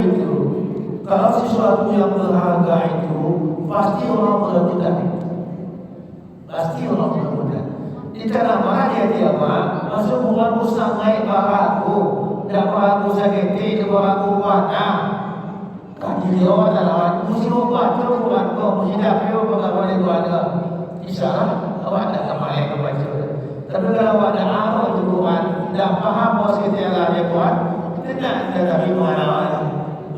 Itu kalau sesuatu yang berharga itu pasti orang berebutan, pasti orang berebutan. Di tanah mana dia masuk bukan musang naik baraku, dan baraku sakit, dan baraku warna. Kaji dia orang tanah mesti obat, bukan kau mesti dapat obat pada keluarga. Isyarat awak tak kemarin kebaca. Tapi kalau ada awak juruan, tak faham bos kita dia buat, tidak tapi mana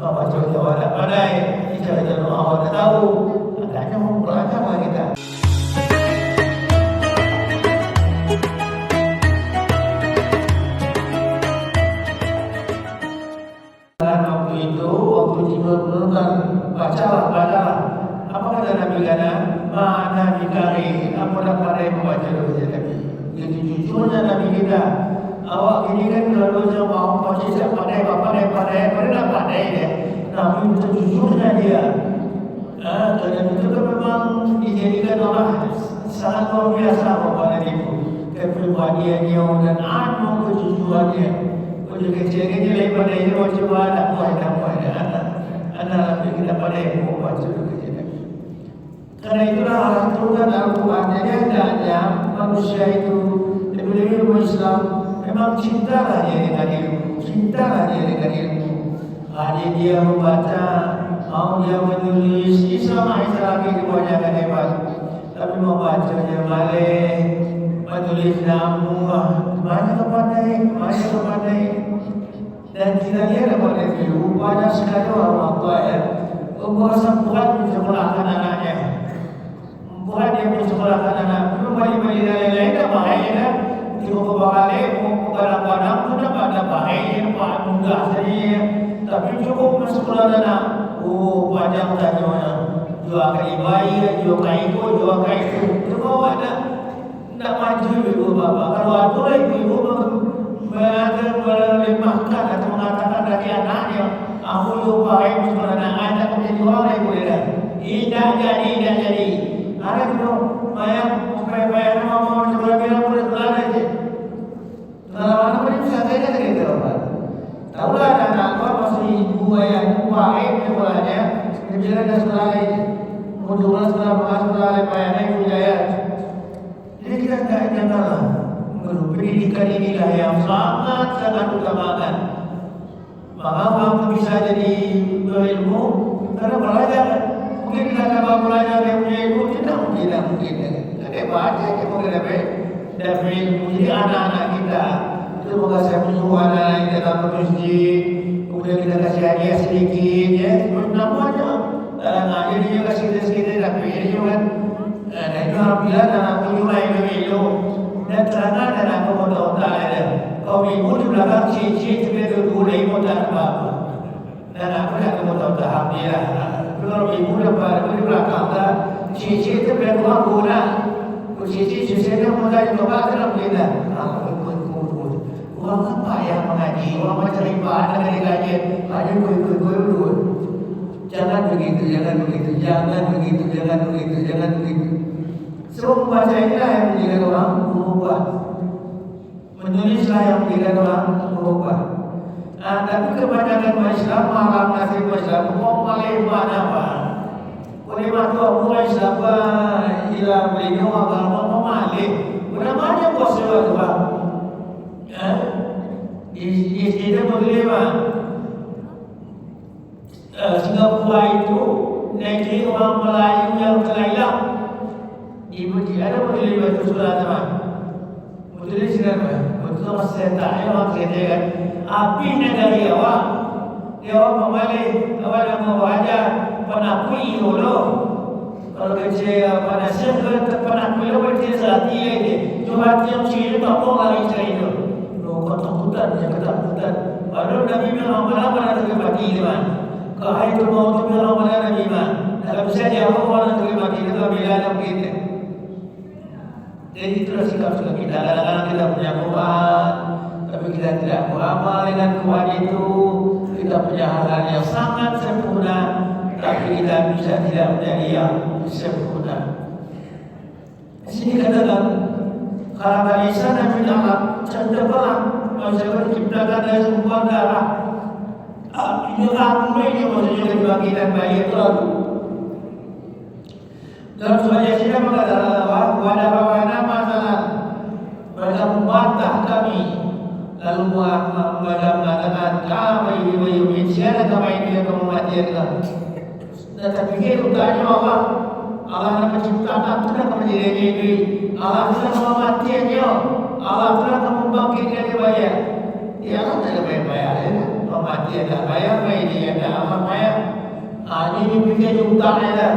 awak cuba awak tak pandai, kita awak tak tahu, adanya memperagama kita. Waktu itu, waktu Jibril menurunkan, bacalah. Apa kata Nabi kata? Mana dikari, apa dah pandai membaca doa Nabi. Jadi jujurnya Nabi kita. Awak ini kan kalau dia mau baca siap pandai dah pandai dia. Nabi itu jujurnya dia. Dan itu kan memang dijadikan orang sangat luar biasa kepada itu. Kepribadiannya dan kejujurannya. Kalau kecil-kecil daripada itu coba tak buat anak Nabi kita pandai membaca doa. Karena itulah Allah turunkan Al-Quran. Jadi hendaknya manusia itu lebih-lebih ilmu Islam memang cintalah dia dengan ilmu, Jadi dia membaca, mau dia menulis, Islam lagi kebanyakan hebat. Tapi membacanya malih, menulis namu, banyak kepandai. Dan kita lihat pada itu banyak sekali orang tua ya, merasa berat menyekolahkan anaknya. Bukan dia menyekolahkan anak, belum balik-balik lain-lain dah baik kan. Dia mau balik, mau kadang-kadang tu dah pada baik, pak mudah saja. Tapi cukup menyekolah anak. Oh, panjang tanya. Jual kali bayi, jual kayu. Cuma ada nak maju ibu bapa. Kalau ada ibu melemahkan atau mengatakan dari anaknya, aku juga baik menyekolah anak aku menjadi orang ibu dia. Tidak jadi. Ada tu, bayang supaya mau coba bilang boleh kelar aja. Kalau mana pun bisa saja kita dapat. Tahulah anak masih ibu yang baik sekolahnya, dia dah sekolah lagi. Kemudian sekolah bayarnya ibu jaya. Jadi kita tak janganlah. Pendidikan inilah yang sangat utamakan. Maka orang bisa jadi berilmu karena belajar. Mungkin kita dapat belajar yang punya ilmu, tidak mungkin. Ada banyak yang mungkin dapat ilmu. Jadi anak-anak kita itu semoga saya menyuruh anak-anak kita datang ke masjid, kemudian kita kasih hadiah sedikit, ya, namanya. Jadi dia kasih sedikit dapat ilmu kan. Dan itu alhamdulillah anak punya ilmu. Dan terangkan anak kemudian ada. Kau ibu di belakang cici juga dulu ilmu tak apa. Dan aku nak kemudian alhamdulillah. Kalau ibu dapat di belakang dah, cici itu berapa guna? Cici susahnya mulai coba dalam kita. Orang apa yang mengaji, orang macam ibadah dari kajian, ada ikut dulu. Jangan begitu. Sebab membaca inilah yang menjadikan orang berubah. Menulislah yang menjadikan orang berubah. Tapi kebanyakan Islam malam nasib Islam mau malih mana apa? Oleh waktu mulai Islam hilang beliau agama mau malih. Berapa banyak bos tu bang? Ini boleh bang. Singapura itu negeri orang Melayu yang terhilang. Ibu dia ada boleh batu surat bang. Boleh siapa? Betul masih tak ada orang kerja kan. Api negari awak, dia awak kembali, awak nak membaca penakui dulu. Kalau kerja pada sekolah penakui dulu kerja selati lagi. Cuma yang sini tak mau lagi cari itu. Lo ketakutan. Baru Nabi bilang mana terkebati kan. Kalau itu mau tu bilang mana Nabi man. Dalam saja awak mana terkebati itu bila ada begitu. Jadi itulah sikap kita. Kadang-kadang kita punya Quran, tapi kita tidak beramal dengan Quran itu. Kita punya hal-hal yang sangat sempurna, tapi kita bisa tidak menjadi yang sempurna. Di sini katakan, kalau Isa Nabi Allah cenderung manusia menciptakan dari sumber darah. Ini lagu ini maksudnya kebangkitan bayi itu lagu. Dalam surah Yasin mengatakan wala rawana masalah mereka membantah kami, lalu mereka mengatakan kami yumin siapa kami ini yang mematikan. Dan terpikir untanya Allah yang menciptakan tidak menjadi diri, Allah tidak mematikannya, Allah tidak membangkitkan bayar. Ya Allah tidak bayar, mematikan tak bayar, ini ada apa bayar? Ini pikir untanya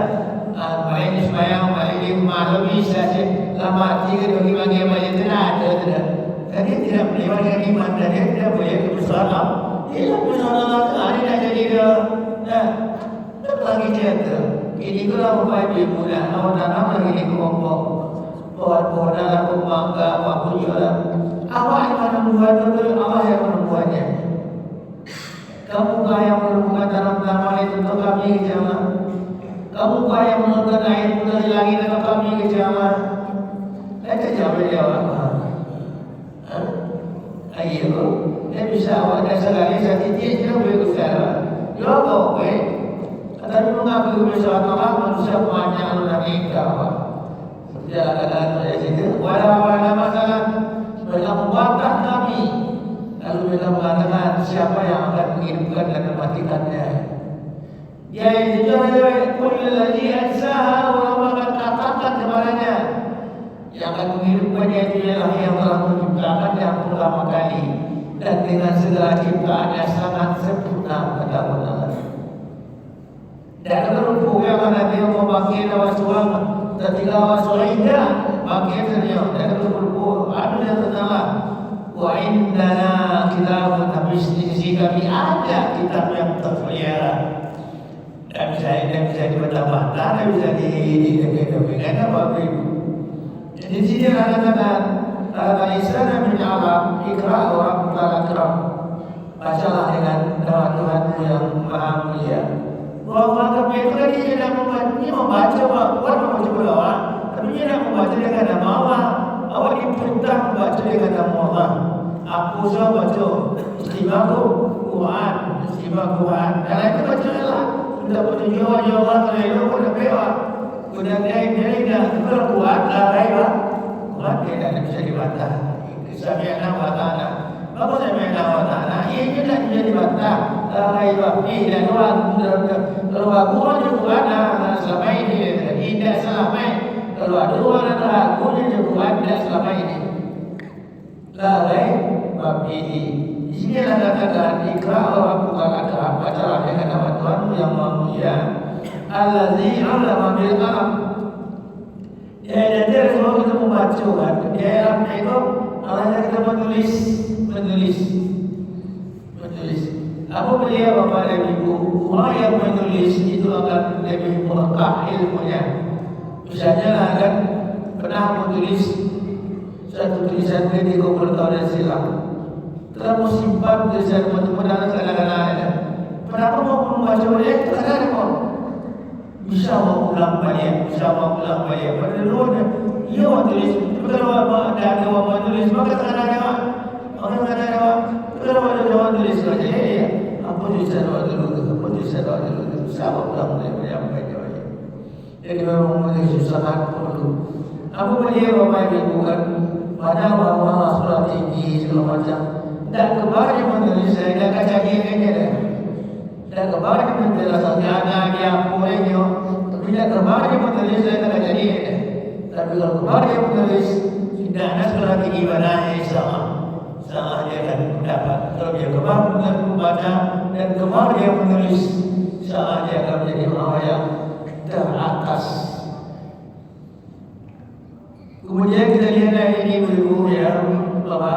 Main semayang, main malam bisa sih lama tiga bagi bagi bayar tidak ada. Jadi tidak melibatkan iman dan dia tidak boleh bersalah. Ia bersalah hari dah jadi dia. Lagi dia tu. Ini kalau upaya dibuat, awak tanam lagi di kelompok. Pohon-pohon dalam mangga, waktu jualan. Awak yang membuat itu, awak yang membuatnya. Kamu kaya menemukan tanam-tanaman itu untuk kami jangan. Kamu kaya menurunkan air dari langit dan kami ke zaman. Kita jawab dia apa? Ayo, dia bisa awak dah sekali sakit dia boleh bersalah. Dia kau tapi mengaku bersama Allah manusia banyak orang ingkar. Dia kata saya situ. Walau masalah mereka membantah kami. Lalu mereka mengatakan siapa yang akan menghidupkan dan mematikannya. Ya itu jawab kullu ladzi ansaha wa man katakan kepadanya yang akan menghidupkannya itu ialah yang telah menciptakan yang pertama kali dan dengan segala ciptaannya sangat sempurna kata Allah. Dan berhubung yang nanti membangkit awasuang ketika awasuida bangkit senyum dan berhubung ada yang terdalam wa indana kitabun habis di sisi kami ada kitab yang terpelihara. Dan bisa dibantah-bantah, dan bisa didekatkan apa itu. Di sini kata-kata Islam yang menyala ikra orang berkata bacalah dengan nama Tuhanmu yang maha mulia. Bahwa kami itu tadi tidak membaca buat membaca berdoa, tapi tidak membaca dengan nama Allah. Awak diperintah membaca dengan nama Allah. Aku sudah baca istimewa Quran, dan itu bacalah. Tidak boleh jawab kalau pun bewa. Sudah dia berbuat larai buat dia tidak bisa dibantah. Sampai nama tanah. Bapak sampai nama tanah. Ia tidak bisa dibantah. Larai bapi dan kalau aku juga selama ini tidak selama kalau ada orang aku juga tidak selama ini. Larai bapi. Di sini ada kata ikra orang bukan ada bacalah dengan nama Tuhanmu yang maha mulia. Allazi 'allama bil qalam. Dan dia semua kita membaca kan. Dia itu Allah yang kita menulis. Apa beliau Bapak dan Ibu? Orang yang menulis itu akan lebih berkah ilmunya. Misalnya akan pernah menulis satu tulisan di 30 tahun yang silam. Telah simpan tulisan mudah-mudahan kadang-kadang. Kenapa mau membaca oleh kadang-kadang bisa mau ulang balik. Pada dulu ia mau tulis. Kalau ada orang tulis maka kadang-kadang. Kalau ada orang tulis saja. Apa tulisan dulu? Sama ulang balik apa dia. Jadi memang sangat perlu. Apa beliau Bapak Ibu kan? Pada bahwa surat tinggi segala macam. Dan kemarin menulis saya dah kaca gini dah. Dan kemarin menulis saya dia punya. Tapi dah kemarin menulis saya dah kaca gini. Tapi kalau kemarin menulis tidak ada sekolah tinggi mana sama dia akan dapat. Kalau dia kemarin membaca dan kemarin dia menulis sama dia akan menjadi orang yang teratas. Kemudian kita lihat ini ibu ya bahwa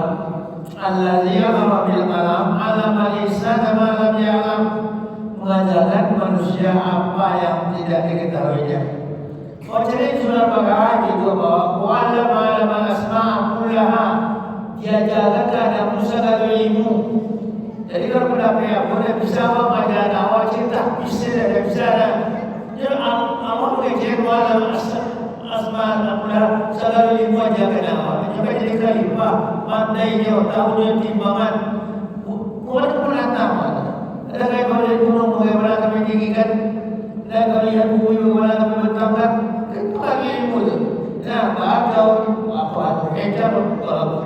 Allazi 'allama bil qalam 'allama al-insana ma lam ya'lam, mengajarkan manusia apa yang tidak diketahuinya. Jadi surah Baqarah juga bahwa wa'allama al-asma'a kullaha, dia ajarkan kepada Musa dan ilmu. Jadi kalau pendapat apa dia bisa mengajar awal cerita bisa dia bisa dia awal mengajar wa'allama asma pula segala ilmu aja kenapa? Juga jadi kalimah, pandainya, tahunya timbangan, buat pun tahu. Dan kalau lihat gunung bagaimana kami tinggikan, dan kalau lihat bumi bagaimana kami bentangkan, itu lagi ilmu itu. Nah, baca apa ejar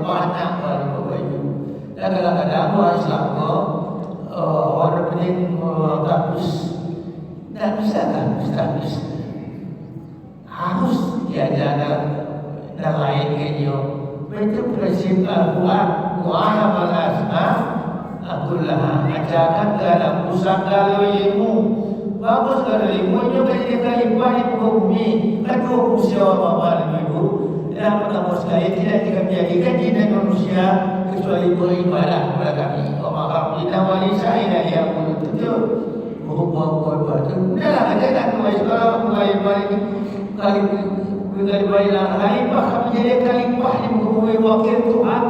banyak kalau itu. Dan kadang-kadang orang Islam orang penting takbis, tidak bisa takbis. Harus diajarkan dan lain kayaknya. Itu prinsip Al-Quran. Quran al-asma akulah ajarkan dalam pusaka ilmu. Bagus kalau ilmu itu menjadi kalimah yang bumi. Kedua usia orang itu dan pertama sekali tidak dijadikan jinak manusia kecuali beribadah kepada kami. Maka kita wanita ini yang betul berhubung betul. Nah, ada kan kalau kali kalimah menjadi kalimah yang menghubungi wakil Tuhan.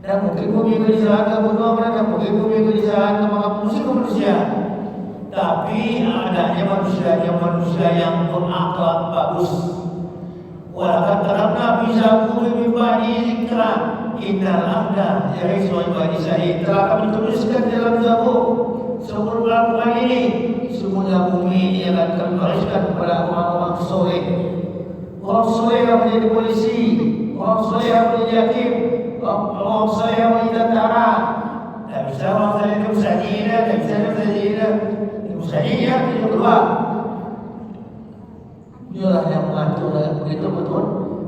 Dan mungkin bumi kelisaan kebunuh mereka, mungkin bumi kelisaan manusia. Tapi adanya manusia yang berakhlak bagus. Walaupun terangna bisa bumi bani zikra innal abda yaitu ibadi saya telah kami tuliskan dalam Zabur sebelum bulan ini. Semula bumi ini akan kami wariskan kepada orang-orang soleh. Orang soleh yang menjadi polisi, orang soleh yang menjadi hakim, orang soleh yang menjadi tentara. Tak bisa orang soleh itu musajina, tak bisa musajina. Musajina itu keluar. Dialah yang mengatur begitu betul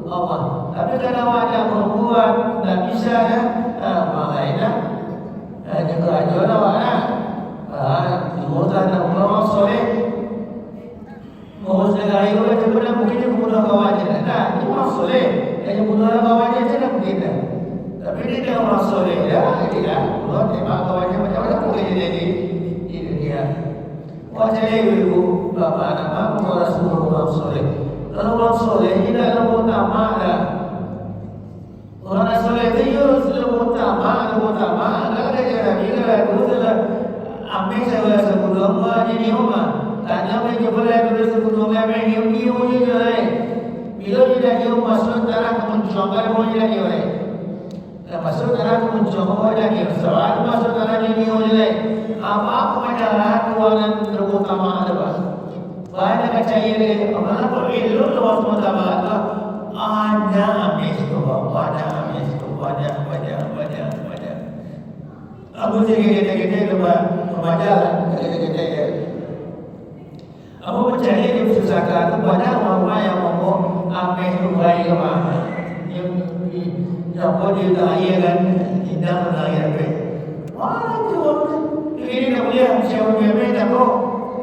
Allah. Tapi kalau ada perempuan tak bisa kan, makanya juga ajar awak. Dimutan orang soleh, orang negara itu kan sebenarnya mungkin dia membunuh kawannya. Nah, itu orang soleh. Yang membunuh kawannya tidak mungkin. Tapi dia orang soleh, ya, tidak. Kalau tembak kawannya macam-macam mungkin jadi ini dia. Wajah ibu, bapa, anak, orang semua orang soleh. Kalau orang soleh tidak ada utama dah. Orang soleh itu sudah utama, ada jalan juga, sudah. Ambil saya sebelum jadi rumah. Tanya mereka boleh sebelum mereka ni juga. Bila jadi rumah sementara kemunculan boleh jadi orang. Masuk dalam kemunculan jadi soal masuk dalam ini boleh. Apa kebenaran ruangan terutama ada bah. Banyak kacanya ni. Apa perlu luas utama ada. Ada amis tu, banyak. Abu kita kebaca kita. Abu mencari di pusaka itu banyak orang yang ngomong ameh rubai ke mana. Yang boleh dilayan tidak melayar be. Wah itu ini nak boleh siapa be tak kok.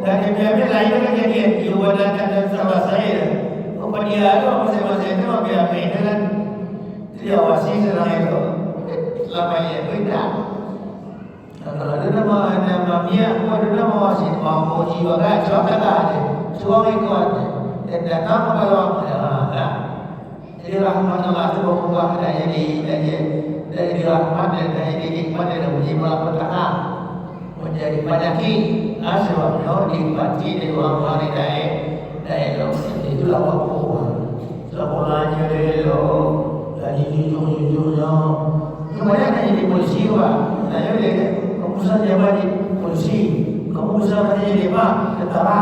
Dan be lain kan jadi jualan dan sama saya. Apa dia ada masing-masing itu be kan dia wasi serang itu. Selama ini beda. Kalau ada nama dia, ada nama wasit, mau jiwa kan, siapa ada, suami ikut, dan datang kalau jadi rahmat Allah itu berubah dari rahmat dan dari nikmat dan menjadi petaka menjadi padaki sebabnya dinikmati dari orang-orang dari itulah waktu sekolahnya dari dari jujur-jujurnya kebanyakan jadi polisi saya lihat kamu bisa jadi polisi, kamu bisa jadi tentara.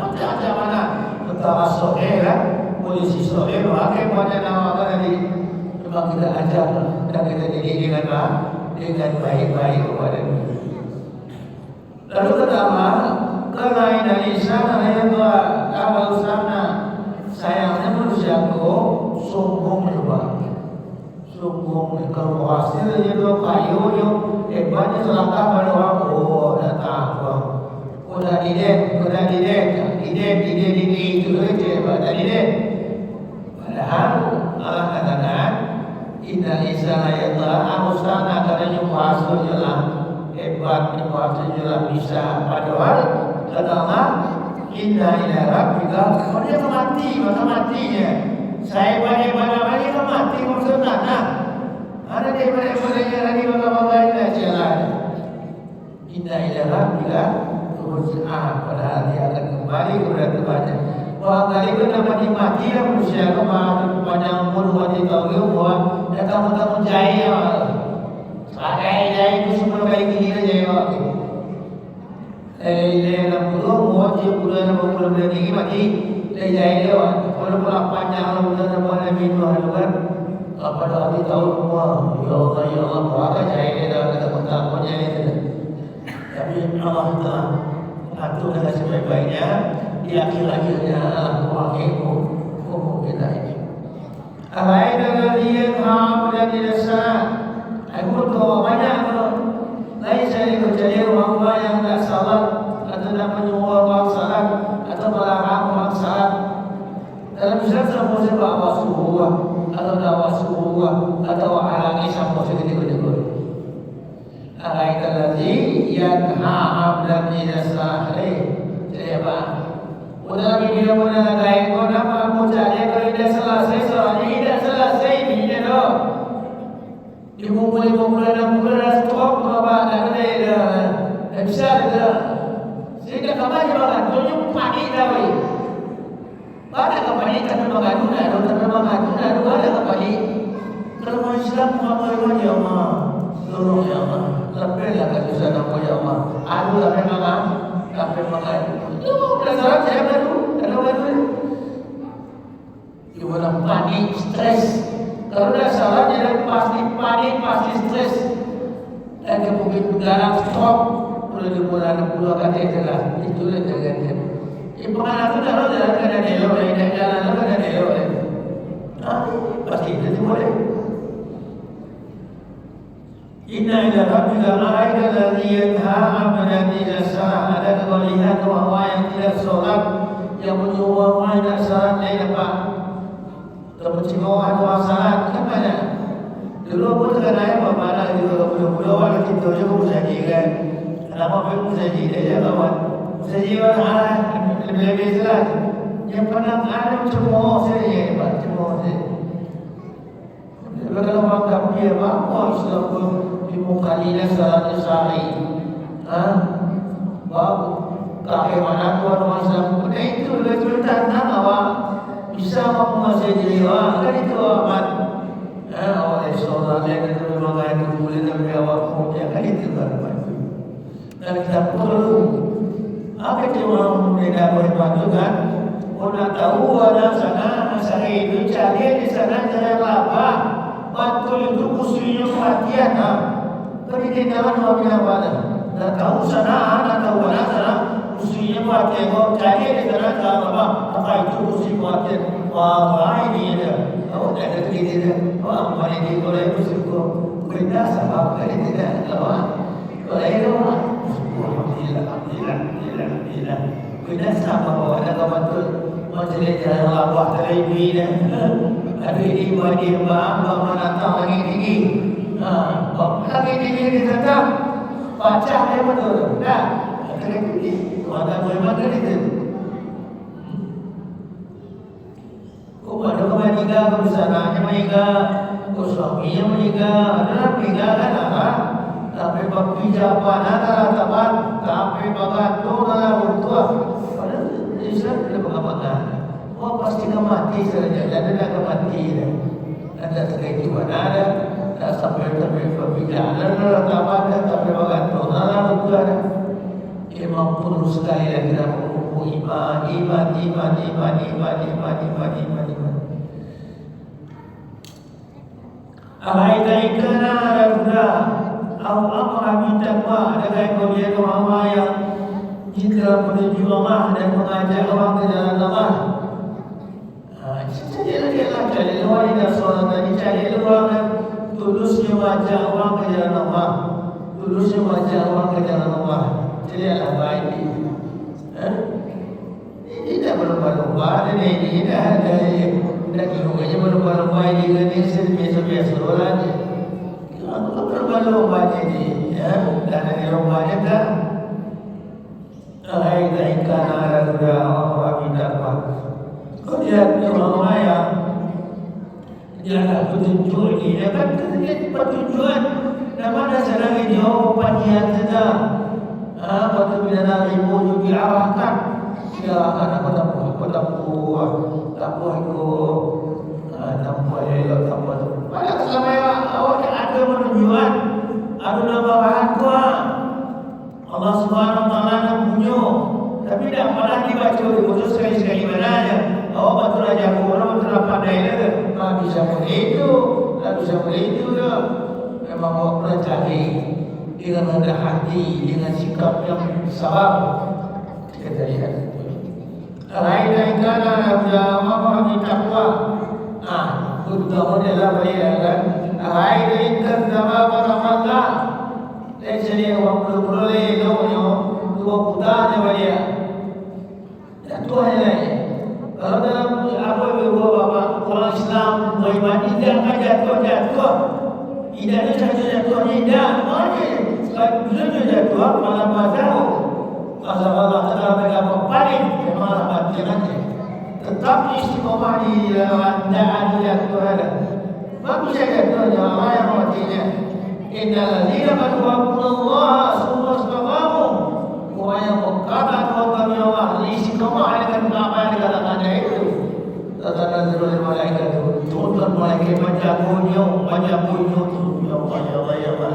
Macam mana tentara soleh kan, polisi soleh. Pakai pada nama tadi. Memang kita ajar dan kita didik dengan baik-baik kepada dia. Lalu pertama, kelain dari sana yang awal sana sayangnya manusia kau sombong juga. Sombong kalau hasil itu kayu hebatnya selangkah pada orang datang udah ide itu hebat ide. Padahal Allah katakan inna isa ayatullah amusana karena jumpa hasil jelas hebat jumpa hasil jelas bisa. Padahal kata Allah inna ila rabbika dia matinya saya banyak mati maksudnya ada di mana-mana lagi bagaimana dia jalan. Inna ila rabbika turja'un. Padahal dia akan kembali kepada Tuhannya. Bahwa kali itu dapat dimati manusia kepada umur wajib tahu bahwa dia kamu jaya. Pakai jaya itu semua baik ini aja. lagi dia walaupun panjang benar Nabi Nuh kan pada hari tahun semua ya Allah berapa jahil dia kata kontaknya itu. Tapi Allah telah mengatur dengan sebaik-baiknya di akhir-akhirnya wahyu kita ini. Alaina alladhi yanha 'anil salat. Aku doa banyak tu. Lain saya kerja orang yang tak salat atau tak menyuruh orang salat atau melarang orang salat. Dalam Islam sama saya bawa suruh atau dakwah suruh atau halangi sama saya ketika-ketika. Alaina alladhi yanha 'anil salat. Jadi apa? Udah video mana lain kau nama aku cari kalau tidak selesai soalnya tidak selesai ni dia tu. Ibu mulai stop bapa dah ada bisa ada. Sehingga kamu jangan tunjuk panik dah wei. Pada kapan kita membangun ada pada kapan kalau Islam Muhammad ya Allah tolong ya Allah lepaslah kesusahan aku ya Allah. Aduh sampai makan. Salah saya baru ibu nak panik, stres. Kalau dah salah dia pasti panik, pasti stres. Dan mungkin dalam stroke boleh dimulai puluh kata itulah. Itulah jaga-jaga. Ibu anak tu kalau jalan kena delok, dah jalan kena delok. Pasti itu boleh. Inna ila rabbika la'aida alladhi yanha 'anil salat. Ada melihat orang yang tidak solat yang menyuruh orang tidak salat dia dapat kemencimohan orang salat kemana? Dulu pun terkadang bapa juga budak-budak orang kita juga musaji kan. Kenapa pun musaji dia kawan? Musaji orang lebih salat. Yang pernah ada cemooh saya, cemooh saya. Kalau orang kafir apa Islam pun dimukalilah salat sehari. Babu kafir mana tuan orang Islam pun itu lebih tentang awak bisa menguasai diri awak kan itu amat. Oleh saudara yang itu memang itu boleh tapi awak punya kan itu kan. Dan kita perlu apa yang orang muda boleh bantu kan? Orang tahu ada sana sehari itu cari di sana jalan apa? Betul itu musuhnya perhatian. Beri dalam wabila wala. Dah tahu sana, dah tahu mana sana musuhnya perhatian. Kau cari di sana jalan apa? Apa itu musuh perhatian? Wah ini dia. Oh dah ada dia. Wah mana dia boleh musuh kau? Kita sebab kali tidak. Boleh itu. Alhamdulillah. Kita sama bawa ada kawan tu. Macam jalan apa terlebih dah. Ada ini buat dia bapa menatang lagi tinggi. Lagi tinggi ditetap. Baca dia betul. Dah. Terlebih. Ada memang itu. Kau ada kawan tiga berusaha meninggal. Kau suaminya meninggal. Ada meninggal kan apa? Tapi berpijak pada tabat. Tapi bagaimana dalam untuk. Islam tidak mengatakan oh pasti kau mati saja dan tidak kau mati ada kehidupan ada sampai perbincangan ada tapi bagaimana dalam itu ada imam perlu sekali lagi dalam iman alaika ikana al-huda au amra bitaqwa ada kau dia kau yang jika menuju Allah dan mengajak orang ke jalan Allah. Cari luar ini soal tadi cari luar dan tulusnya wajah orang ke jalan Allah. Tulusnya wajah orang ke jalan Allah. Jadi Allah baik ini. Tidak berlomba-lomba dan ini tidak ada hubungannya berlomba-lomba ini dengan biasa-biasa orang. Kalau berlomba-lomba ini, dan ada lombanya tak. Alaika ikana al-huda wa bitaqwa. Kau lihat orang yang jalan petunjuk ini, dapat petunjukan. Nama dasarnya jauh panjang saja. Waktu bila ibu juga diarahkan, diarahkan aku tak buat itu. Pada selama awak ada penunjukan, ada nama bahan kuah. Allah Subhanahu wa taala nak bunyo tapi dah pada Quran dibaca khusus sekali-sekali mananya. Oh betul aja Quran betul pandai dah. Bisa begitu, bisa begitu dah. Memang mau pelajari dengan rendah hati, dengan sikap yang sabar. Kita lihat. Lain-lain kerana memahami takwa. Utama adalah bayar. Lain-lain kerana bertakwa. Jadi orang boleh tahu dua putanya bayar. Itu hanya kalau dalam apa ibu bapa orang Islam beriman tidak jatuh. Tidak ada jatuh tidak. Bila jatuh malah tahu. Allah Taala berkata paling malah matiannya. Tetap istiqomah di daan Tuhan. Bagus saja Tuhan Allah yang matinya. Innal ladzina qalu summa istaqamu wa yang berkata kepada Allah istiqomah dengan apa yang dikatakannya itu. Tanazzalul malaikatu turun malaikat banyak bunyi ya Allah.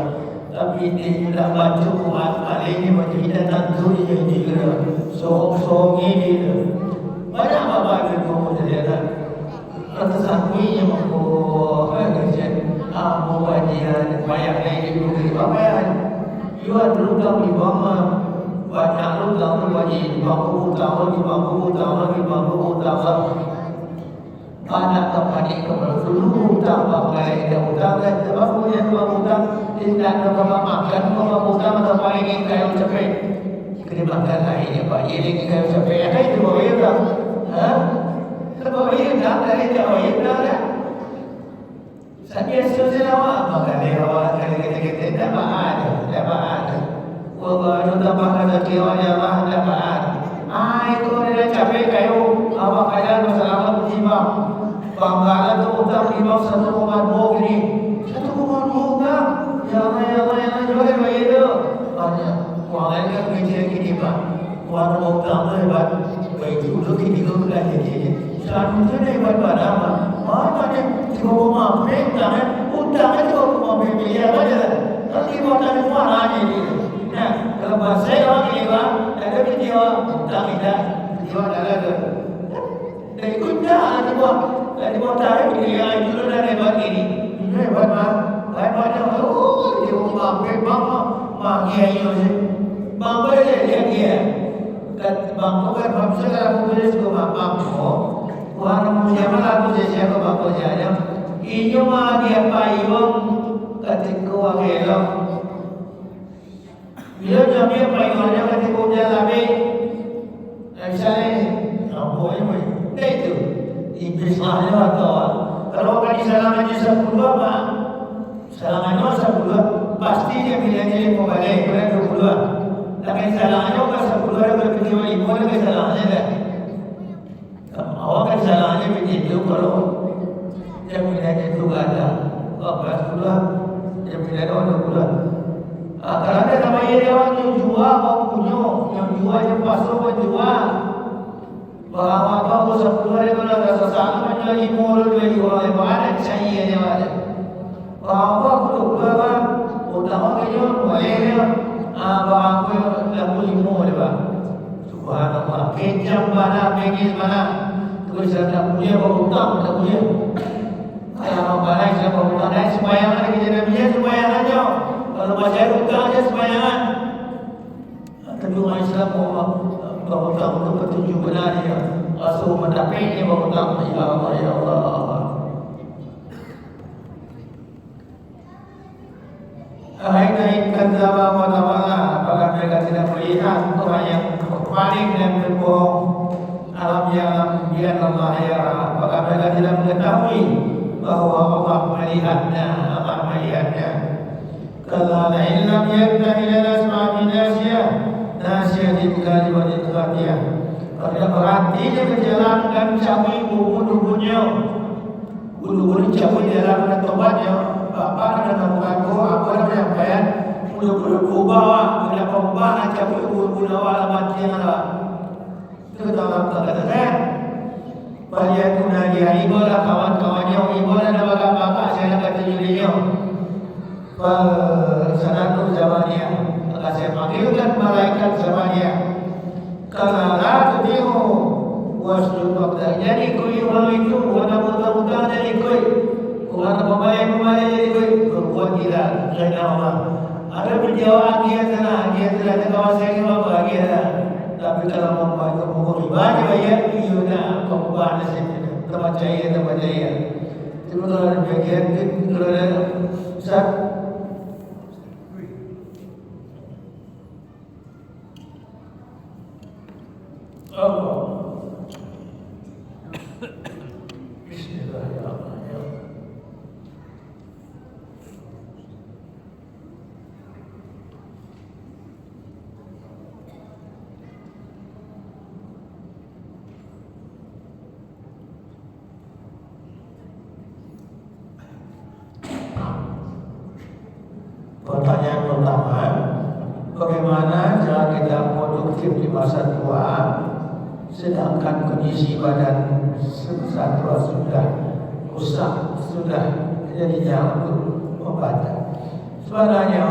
Tapi dia tidak baca Quran kali ini macam tentu dia juga sohong ini banyak apa yang kamu terlihat rasa kuihnya mampu kerja bajian banyak lagi dulu apa yang jual lutang di bawah banyak lutang wajib 50 tahun anak kepada dulu hutang bangkai dan hutang dan sebab punya hutang tidak dapat makan hutang atau ingin kayu capek kena makan lainnya pak ini kayu capek ada itu bawa ya tak sebab ini tak dari jauh ya tak saya sudah awak makan lewat kita dapat ada wabah tambah rezeki oleh Allah dapat itu dia capek kayu awak kaya masalah musibah banggalan tu utang di bawah 1,2 ni 1,2 utang ya Allah jual bayi tu banyak wang lain kan kerja gini pak wang utang tu hebat bayi tu kini kau dah jadi satu tu hebat pada apa ni cuba maaf utang cuba maaf dia aja nanti utang itu mana jadi nah kalau bahasa orang ini pak ada video utang tidak dia ada dari kunci ada buat di tarik dia itu dah hebat ini. Hebat hebatnya dia mampu dia ini. Mampu dia. Kat mampu kan mampu kalau boleh juga mampu. Orang siapa lagu siapa mampu saja. Ini mah dia payung ketika wagelong. Bila jamnya payungnya ketika udah habis. Misalnya apa ini? Itu. Iblis lahnya kawan. Kalau kali salamanya 10 pak, salamanya 10 pasti dia pilih mau balik pada 20. Tapi salamanya bukan 10 ada berkecuali ibu ada salamanya dah. Awak kan salamanya begitu kalau dia pilih itu ada. Apa 10 dia pilih 20. Kalau ada namanya dia orang yang jual yang jual yang pasal jual. Bahawa kau sepuluh hari kalau ada sesuatu menjadi mulut bagi orang yang ada saya dia ada. Bahawa aku lupa utama kerja boleh bahawa aku lagu lima lepas. Subhanallah. Kejam mana, bengis mana. Terus ada punya berhutang, tak punya. Kalau balai saya berhutang, dan sembahyang ada kerja dia sembahyang aja. Kalau baca hutang aja sembahyang. Kedua Islam berhutang untuk petunjuk benar ya. Rasul mendapatnya berhutang ya Allah. Ayat kadzdzaba wa tawalla, apakah mereka tidak melihat Tuhan yang paling dan berbohong alam yang biar Allah ya. Apakah mereka tidak mengetahui bahwa Allah melihatnya. Kalla in lam yantahi lanasma'u nasiyatin kalimatin qatiyah. Kalau berhenti dia berjalan dan cabut buku-bukunya, buku-buku cabut dalam tobatnya. Bapak dan bukanku apa yang bayar buku-buku bawa, berapa ubah cabut buku-buku alamat yang ada. Itu dalam kata-kata. Baliyatuna dia ibalah kawan-kawannya, ibalah nama bapak saya kata julinya. Sanatu zamannya. Maka saya panggilkan malaikat zamannya. Kalala tadiho waslu waktu jadi koi orang itu bukan mudah-mudah jadi koi bukan pemain-pemain jadi koi berbuat gila kerana Allah. Ada berjawab dia telah kawan saya apa dia tapi kalau membaca buku ibadah bayar iudah pembuat nasi terpercaya itu kalau bagian itu kalau Ustaz pertanyaan pertama, bagaimana cara kita produktif di masa tua, sedangkan kondisi badan masa tua sudah rusak, sudah jadi jauh untuk membaca. Sebenarnya,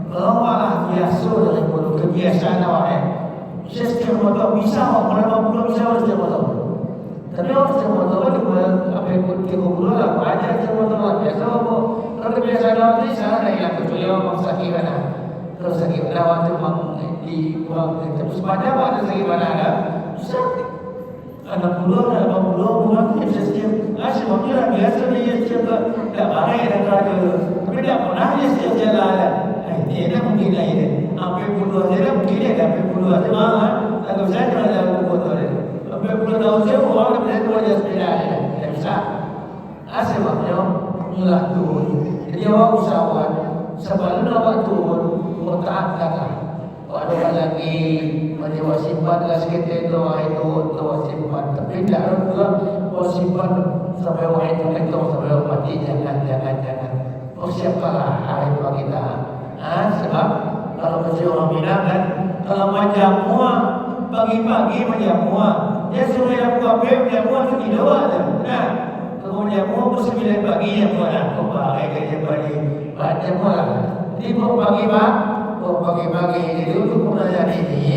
kalau malah biasa dari mulut kebiasaan awalnya, setiap motor bisa, berapa bulan bisa setiap motor. Tapi orang setiap motor kan apa yang kita bulan lah, aja setiap motor lah biasa apa. Kalau kebiasaan awal ini sana yang kecuali orang sakit mana, terus sakit mana waktu di uang terus pada waktu sakit mana ada, sakit. Anak bulan, abang bulan bisa setiap, sebabnya biasa dia setiap tak pakai dan kerja, tapi tak pernah dia setiap jalan. Ini mungkin ini, sampai puluh saja mungkin ada, sampai puluh saja mana, kalau saya tidak ada buku tu, sampai puluh tahun saya orang bisa tu aja sepeda, tidak bisa. Sebabnya mulah turun. Jadi awak usahawan sebelum awak turun bertahan kakak. Ada lagi macam simpan gas kita itu simpan. Tapi tidak juga simpan sampai awak itu sampai awak mati jangan. Persiapkanlah hari tua kita. Sebab kalau kecil orang bilang kan kalau menjamuah pagi-pagi menjamuah dia suruh yang buat menjamuah itu tidak ada. Kemudian mau bersembilan pagi yang mana pakai kerja pagi baca mula di pagi-pagi jadi untuk pertanyaan ini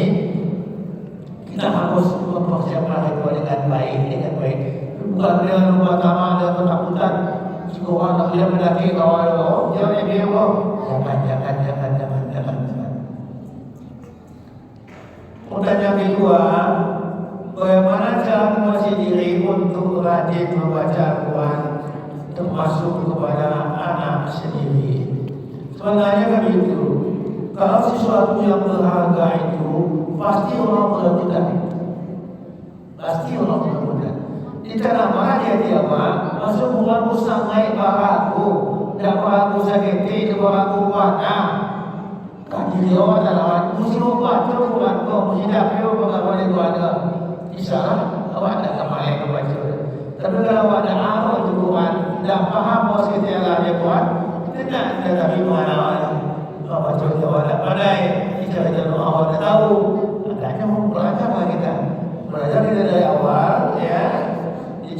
kita harus mempersiapkan itu dengan baik bukan dengan rumah tangga dan ketakutan sekolah tak boleh mendaki kawan jangan dia jangan. Pertanyaan kedua, bagaimana cara menguasai diri untuk rajin membaca Al-Quran termasuk kepada anak sendiri? Sebenarnya kan itu, kalau sesuatu yang berharga itu pasti orang melakukan. Di tanah mana dia masuk bulan musang naik baraku, dan baraku sakit itu baraku warna. Kaki dia orang dalam mesti membaca Al-Quran kau mesti dah perlu pengalaman itu ada. Isyarat awak tak kembali ke baca. Tapi kalau awak ada apa itu Quran, tak faham bos kita yang ada Quran, tidak tapi mana awak baca awak tak pandai, kita baca awak tak tahu. Adanya belajar kita. Belajar kita dari awal, ya.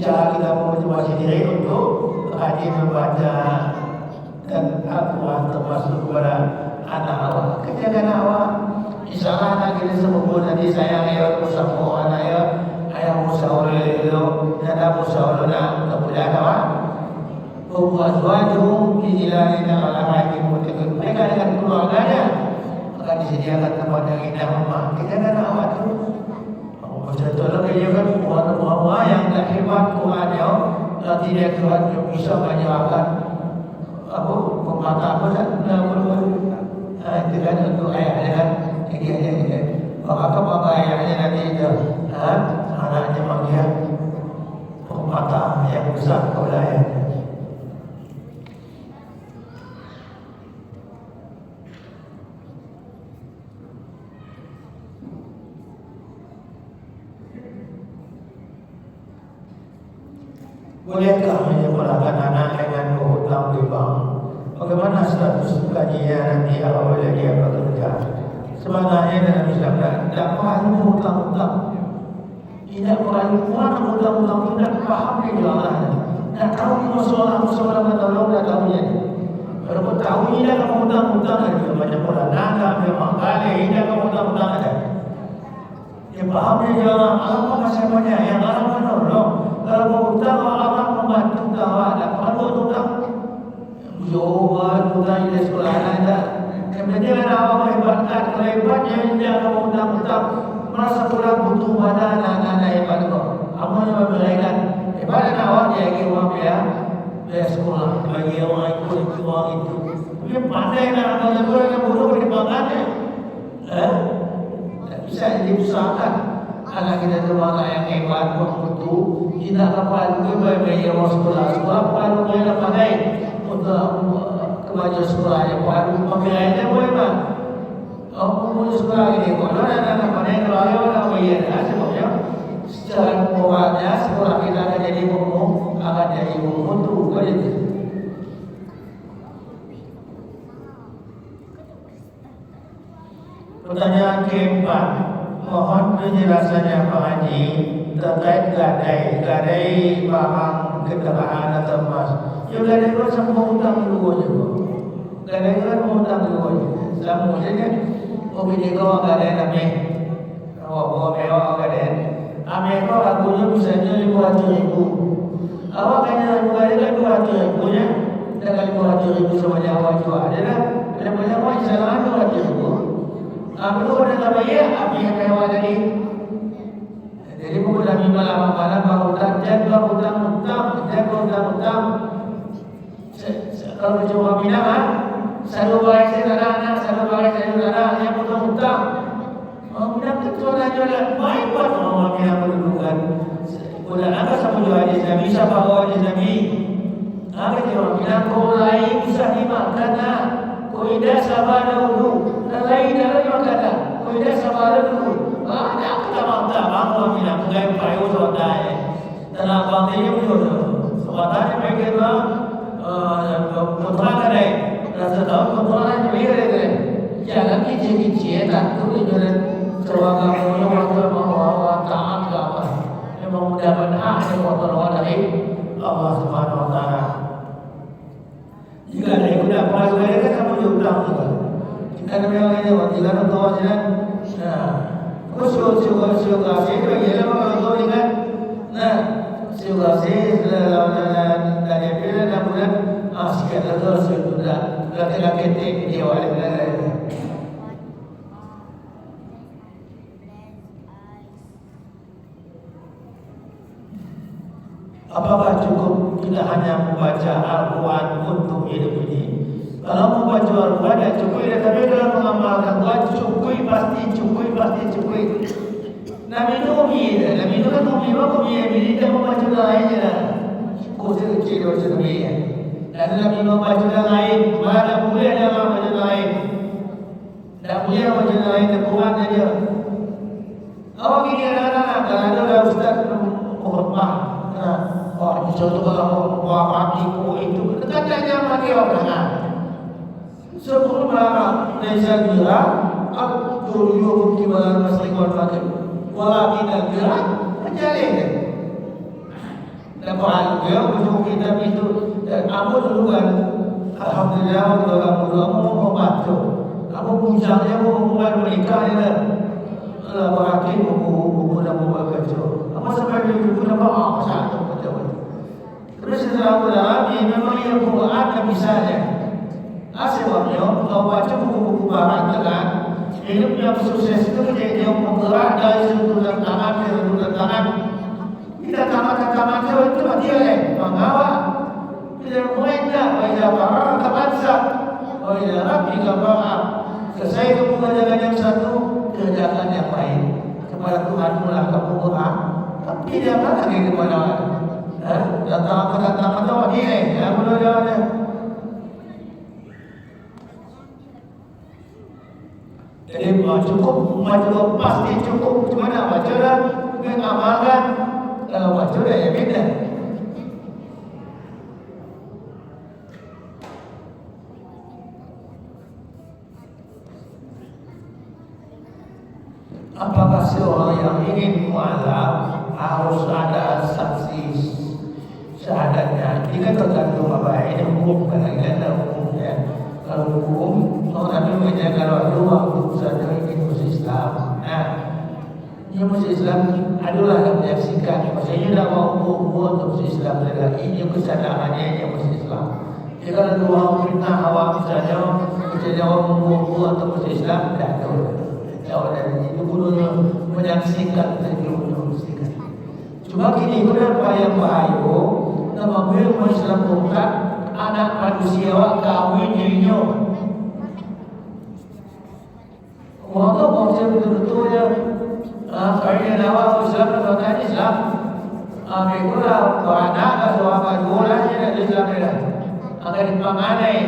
Cara kita memotivasi diri untuk rajin membaca dan Al-Quran termasuk kepada anak awak. Kejagaan awak. Isyarat anak kita semua nanti sayang ayah musamu anak ayah musamu itu dan musamu nak kemudian apa? Azwajum dijilani ala hakim mutakun. Mereka dengan keluarganya akan disediakan tempat yang indah rumah. Kejagaan awak tu. Contohnya dia kan muhammad yang tak hebat Qurannya, tidak Tuhan bisa menyebabkan apa pemata apa dan dengan untuk ayahnya kan dia maka ayahnya nanti itu anaknya manggil pemata yang besar kepada ayahnya. Bolehkah menyekolahkan anak dengan berhutang di bank? Bagaimana status kajian nanti apabila dia bekerja? Sebenarnya dalam Islam tidak perlu berhutang-hutang. Tidak perlu berhutang-hutang. Tidak paham di jalan. Tidak tahu musuh-musuh menolong dan tahunya. Kalau tahu ini dah kamu hutang-hutang ada banyak orang. Nak memang kali ini dah kamu hutang-hutang ada. Paham dia jawab, Allah masih penyayang, Allah menolong. Kalau mau hutang, Allah membantu kawan. Kalau hutang, jawab hutang di sekolah ada. Kemudian awak hebatkan, kalau hebatnya dia kalau hutang-hutang merasa kurang butuh pada anak-anak hebat kau. Apa yang memberikan hebat awak dia lagi uang dia sekolah, bagi orang ikut uang itu. Dia pandai nak kalau orang buruk dipanggil. Bisa diusahakan anak kita itu anak yang hebat, bermutu, tidak kapal bayi orang sekolah perlu boleh pakai untuk kebaju sekolah yang baru pemilihannya boleh bang. Umur sekolah ini, kalau anak-anak pandai kalau orang bayi ada sebabnya secara moralnya sekolah kita akan jadi umum, akan jadi mutu begitu. Pertanyaan keempat, mohon penjelasannya Pak Haji terkait gadai barang kendaraan atau emas. Ya gadai kan semua hutang dulu je. Gadai kan hutang dulu je. Sama saja. Mobil dia kau gadai namanya. Bawa mewah gadai. Ame kau lagunya misalnya 500,000. Awak kena gadai kan 200,000 nya. Dan kalau 200,000 sama awak jual, dia dah. Bila banyak awak salah 200,000. Perlu ada bayar apa yang kaya tadi. Jadi bukan lagi malam-malam berhutang, jangan berhutang. Kalau berjumpa bina kan, satu baik saya anak, satu baik saya anak yang hutang. Bina ketua aja baik buat orang yang berhubungan. Bukan apa sama jual hadis Nabi, siapa bawa hadis Nabi. Apa dia bina kau lain bisa dimakan lah. Kau tidak sabar dahulu. Lain dalam makanan, kau tidak sabar dulu. Ada kita mantap, bang, kita mengai payu sotai. Tanah bangnya pun, sobatnya mereka bang, putra kadai, rasa tahu putra mereka. Jangan kecil-kecil, tak tu jangan sewaga punya waktu bawa taat kawan. Memang mendapat hak yang waktu dari Allah Subhanahu Wa Taala. Jika ada yang tidak pernah mereka kamu diutang juga. Jika memang ini waktu kan untuk wajiban, aku siu kasih bagi dia kalau kau ingat, siu kasih dari bila dah bulan, sekian lagi siu tu dah, laki-laki dia wali. Apakah cukup kita hanya membaca Al-Quran untuk hidup ini? Kalau membaca Al-Quran ya cukup, tapi kalau mengamalkan Al-Quran cukup pasti. Nabi itu kan Nabi dia membaca lain je lah. Khusus kecil macam Nabi ya. Dan Nabi membaca lain, mana boleh dia membaca lain. Tak boleh membaca lain, Al-Quran saja. Awak kini anak-anak, kalau ada ustaz khutbah. Contoh kalau mati itu katanya mati orang. Sebelum malam Naisa Gira, aku yuk kibalan masrikan pakai. Walakin Gira menjalin. Lepas dia ujung kitab itu aku duluan. Alhamdulillah Allah membantu. Aku puncaknya hubungan menikah ini. Berarti buku dah membaca. Apa sampai buku dah bawa satu macam. Terus setelah Al-Quran memang ia Quran tak bisa saja. Sebabnya kalau baca buku-buku barat kan, hidup yang sukses itu dia menggerak dari sudut tangan ke sudut tangan. Kita tangan itu dia mengawal. Tidak mudah baca barat terpaksa. Oh ya Rabbi kabar. Selesai kamu mengerjakan yang satu, kerjakan yang lain. Kepada Tuhan mula kamu berhak. Tapi dia mana lagi kepada datang dia yang belum ada. Jadi cukup pasti cukup. Cuma nak baca dah, mengamalkan. Kalau baca dah ya beda. Apakah seorang yang ingin mualaf harus ada saksi syahadatnya? Jika tergantung apa ini hukum, kadang-kadang ada hukumnya. Kalau hukum, orang Nabi menjaga kalau dua hukum saja ini Islam. Ini Muslim Islam adalah yang menyaksikan. Maksudnya dah mau umur untuk Muslim Islam adalah ini kesadarannya yang Muslim Islam. Jika ada dua fitnah awam misalnya, misalnya orang umur untuk Muslim Islam, dah jauh dari itu gurunya menyaksikan dan gurunya menyaksikan. Cuma kini benar yang bahayu, nama gue Muslim bukan anak manusia kawin jadinya. Waktu Muslim betul-betul ya. Kalau dia nawar Islam dan bukan Islam, mereka lah anak atau apa dua lah je Islam dia. Agar dipanganai,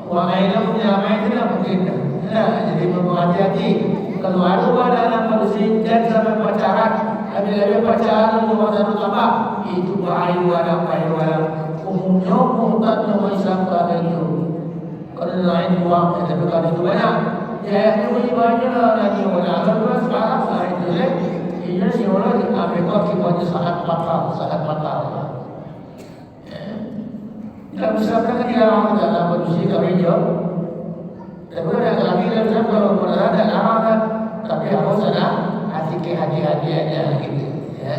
orang lain punya ramai itu dah mungkin. Jadi berhati-hati. Kalau ada anak manusia dan sampai pacaran, habis-habis pacaran untuk masa utama, itu bahaya. Umumnya murtad nama Islam pada itu. Kalau lain buang, tapi kalau itu banyak. Ya, itu banyak lagi orang. Kalau sekarang itu je, ini si orang Amerika kita sangat fatal. Tidak bisa kan dia orang dalam manusia kami jauh. Tapi kami dalam kalau berada dalam kan, tapi harus ada hati aja gitu. Ya.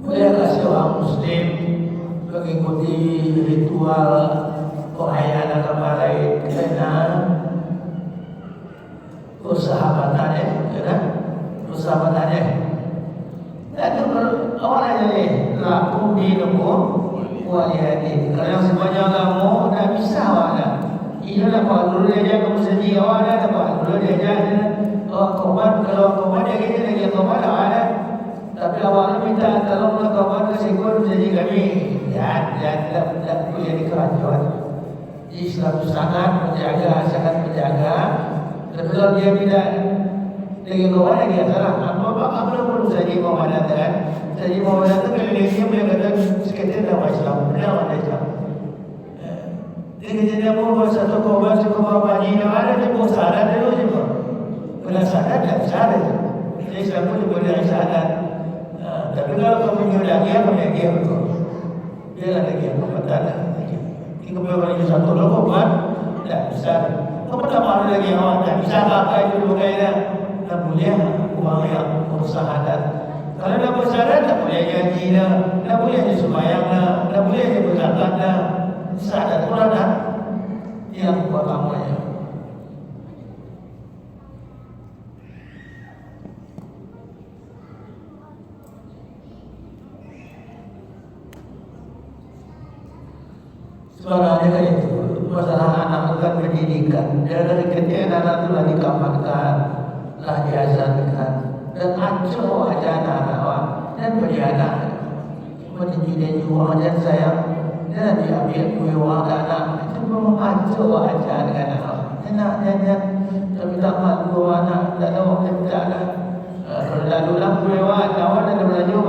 Bolehkah seorang Muslim mengikuti ritual perayaan agama lain kerana persahabatannya, persahabatannya. Dan awalnya ni laku di nombor waliani. Kalau semuanya agama dah bisa awalnya. Ia nak buat dulu dia kamu sendiri awalnya dah buat dulu dia korban kalau korban dia kita lagi korban awalnya. Tapi awalnya minta tolonglah korban kesikun jadi kami. Dan tidak boleh di kerajaan. Islam sangat menjaga. Tapi kalau dia tidak lagi korban dia salah. Apa perlu jadi Muhammad kan? Jadi Muhammad itu kalau dia punya kata sekitar nama Islam, benar mana Islam. Jadi dia mau satu korban haji ada dia mau sadar dulu juga. Bila sadar tak sadar. Jadi Islam pun boleh sadar. Tapi kalau kamu nyudah dia betul. Dia lagi yang berkata. Jika boleh satu korban tak bisa. Kamu tak mahu lagi awak tak bisa apa itu berkaitan. Tak boleh orang yang bersahadat. Kalau dah bersahadat tak boleh janji dah, tak boleh sembahyang dah, tak boleh berzakat dah. Sahadat Quran dah yang pertamanya. Sebenarnya kan itu masalah anak kan pendidikan. Dari kecil anak itu lah dikamatkan, lah diazankan, dan acuh aja anak-anak dan berianak mendidik juga dan sayang dan diambil kue anak itu memang acuh aja dengan anak. Tapi tak malu anak tak tahu apa tak ada. Kalau lalu kue kawan ada belajar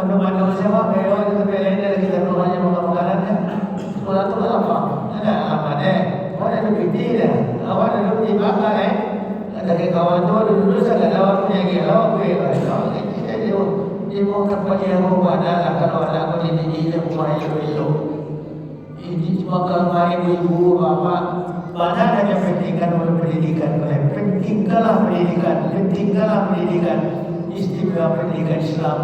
ada mana siapa kue itu belajar kita rumahnya makan-makanannya. Sekolah tu apa? Ada apa deh? Awak ada bukti dah. Awak ada bukti bakar Ada kawan tu dulu saya lawak punya gila, dia mau kerja yang mau ada kalau ada aku di rumah itu. Ini cuma kalau main ibu bapak mana ada pendidikan oleh pendidikan pentingkanlah pendidikan istimewa pendidikan Islam.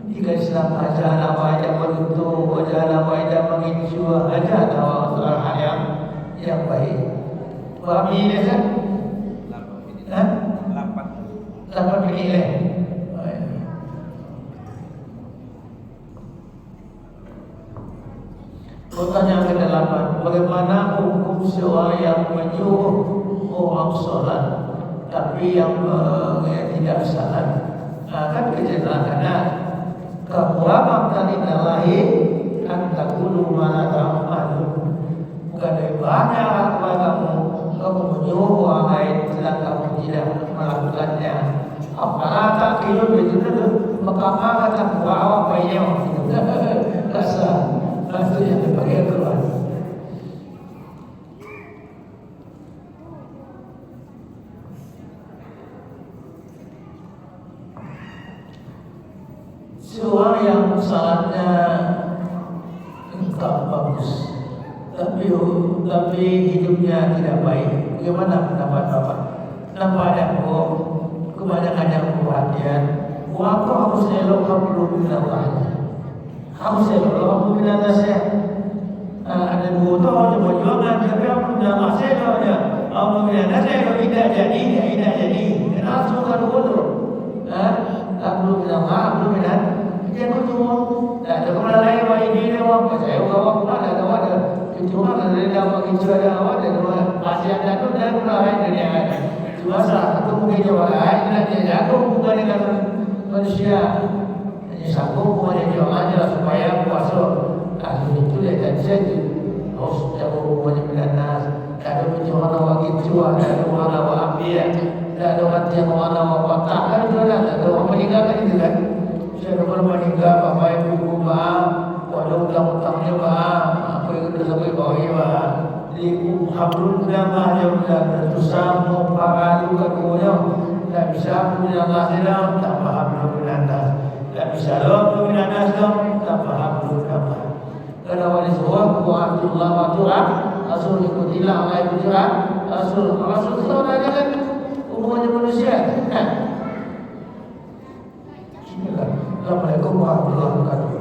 Pendidikan Islam ajar apa aja bentuk, ajar apa aja menginsyur, ajar hal yang baik. Fahami ini kan? 8 minit. Pertanyaan ke-8, bagaimana hukum seorang yang menyuruh orang sholat tapi yang tidak salat? Kan kejadian kamu talillahi an taqulu ma ta'malun. Bukan dari banyak kamu menyuruh orang lain sedang kamu tidak melakukannya. Apalah tak kira begitu maka kata bawa bayar kasar itu yang dipakai keluar. salatnya enggak bagus, tapi hidupnya tidak baik. Bagaimana pendapat Bapak? Nampak kok kebanyakan yang perhatian. Waktu harus elok belum minallah. Harus elok belum minallah. Ada dua tahun perjuangan, tapi aku minallah eloknya. Aku minallah elok tidak jadi. Kenapa sudah dulu? Belum minallah, belum minallah. Jangan cuma ada orang lain yang ini orang percaya orang ada cuma dari dalam itu ada masih ada tu dan orang lain dari yang ada. Cuma satu mungkin orang lain dan dia jago bukan dengan manusia. Hanya satu hubungan yang aja supaya puasa. Ahli itu dia tak jadi. Harus jago hubungan dengan nas. Ada penjualan awak itu, ada orang awak ambil, ada orang yang orang awak patah. Kan itu ada orang meninggalkan itu kan. Saya meninggal bapak ibu walau utang-utangnya apa yang sudah sampai bawah ibu hablum minallah yang sudah susah mau pakalu keduanya tak bisa minallah sedang tak hablum minallah tak bisa hablum minallah sedang tak hablum minallah karena wali suhab wa abdullah wa tu'ah asul ikutilah Allah ikutilah asul itu ada kan hubungannya manusia. Bismillah. Assalamualaikum warahmatullahi wabarakatuh.